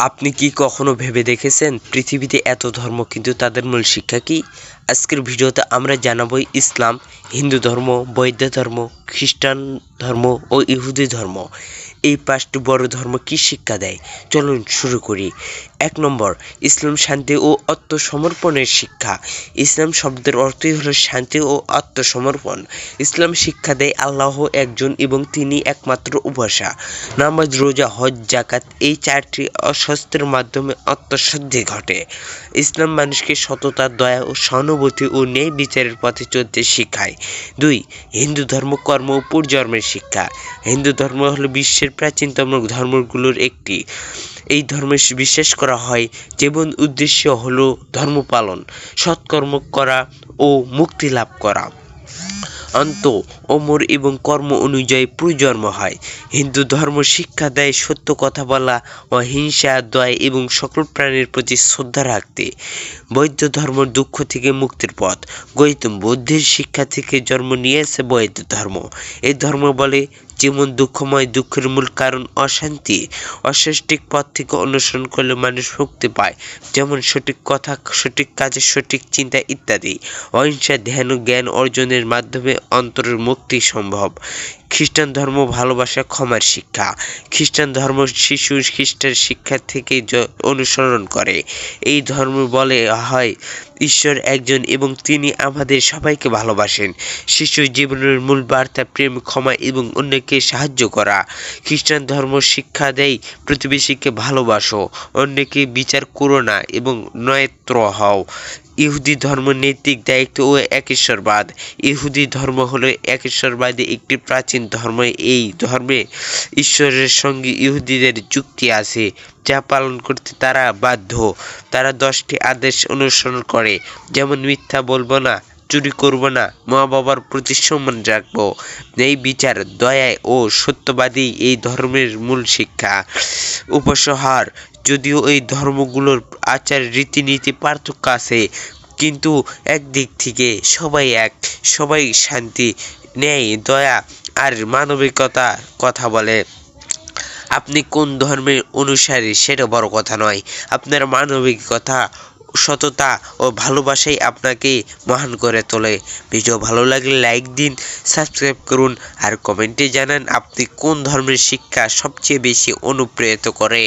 আপনি কি কখনো ভেবে দেখেছেন পৃথিবীতে এত ধর্ম কিন্তু তাদের মূল শিক্ষা কি? আজকের ভিডিওতে আমরা জানাবো ইসলাম, হিন্দু ধর্ম, বৌদ্ধ ধর্ম, খ্রিস্টান ধর্ম ও ইহুদি ধর্ম এই পাঁচটি বড় ধর্ম কি শিক্ষা দেয়। চলুন শুরু করি। 1 নম্বর, ইসলাম শান্তি ও আত্মসমর্পণের শিক্ষা। ইসলাম শব্দের অর্থই হলো শান্তি ও আত্মসমর্পণ। ইসলাম শিক্ষা দেয় আল্লাহ একজন এবং তিনি একমাত্র উপাস্য। নামাজ, রোজা, হজ, জাকাত এই 4টি অস্ত্রের মাধ্যমে আত্মশুদ্ধি ঘটে। ইসলাম মানুষকে সততা, দয়া ও সহানুভূতি ও ন্যায় বিচারের পথে চলতে শেখায়। 2. হিন্দু ধর্ম, কর্ম ও পূর্বজন্মের শিক্ষা। হিন্দু ধর্ম হলো বিশ্বের প্রাচীনতম ধর্মগুলোর একটি। এই ধর্মে বিশ্বাস করা হয় জীবন উদ্দেশ্য হলো ধর্ম পালন, সৎকর্ম করা ও মুক্তি লাভ করা। অন্ত, অমর এবং কর্ম অনুযায়ী পুনর্জন্ম হয়। হিন্দু ধর্ম শিক্ষা দেয় সত্য কথা বলা, অহিংসা, দয়া এবং সকল প্রাণীর প্রতি শ্রদ্ধা রাখতে। বৌদ্ধ ধর্ম দুঃখ থেকে মুক্তির পথ। গৌতম বুদ্ধের শিক্ষা থেকে জন্ম নিয়েছে বৌদ্ধ ধর্ম। এই ধর্ম বলে জীবন দুঃখময়, দুঃখের মূল কারণ অশান্তি। অসঠিক পথ থেকে অনুসরণ করলে মানুষ মুক্তি পায়, যেমন সঠিক কথা, সঠিক কাজে, সঠিক চিন্তা ইত্যাদি। অহিংসা, ধ্যান ও জ্ঞান অর্জনের মাধ্যমে অন্তরের মুক্তি সম্ভব। খ্রিস্টান ধর্ম ভালোবাসা, ক্ষমার শিক্ষা। খ্রিস্টান ধর্ম শিশু খ্রিস্টের শিক্ষা থেকে অনুসরণ করে। এই ধর্ম বলে হয় ঈশ্বর একজন এবং তিনি আমাদের সবাইকে ভালোবাসেন। শিশু জীবনের মূল বার্তা প্রেম, ক্ষমা এবং অন্যকে সাহায্য করা। খ্রিস্টান ধর্ম শিক্ষা দেয় প্রতিবেশীকে ভালোবাসো, অন্যকে বিচার করো না এবং নৈত্র হও। ইহুদি ধর্ম নৈতিক দায়িত্ব ও একেশ্বরবাদ। ইহুদি ধর্ম হলো একেশ্বরবাদী একটি প্রাচীন ধর্ম। এই ধর্মে ঈশ্বরের সঙ্গে ইহুদিদের চুক্তি আছে, যা পালন করতে তারা বাধ্য। তারা 10টি আদেশ অনুসরণ করে, যেমন মিথ্যা বলবো না, চুরি করব না, মা বাবার প্রতি সম্মান রাখবো। এই বিচার, দয়া ও সত্যবাদী এই ধর্মের মূল শিক্ষা। উপসংহার, যদিও এই ধর্মগুলোর আচার রীতিনীতি পার্থক্য আছে, কিন্তু একদিক থেকে সবাই এক, সবাই শান্তি, ন্যায়, দয়া আর মানবিকতা কথা বলে। আপনি কোন ধর্মের অনুসারী সেটা বড় কথা নয়, আপনার মানবিকতা, সততা ও ভালোবাসাই আপনাকে মহান করে তোলে। ভিডিও ভালো লাগলে লাইক দিন, সাবস্ক্রাইব করুন আর কমেন্টে জানান আপনি কোন ধর্মের শিক্ষা সবচেয়ে বেশি অনুপ্রাণিত করে।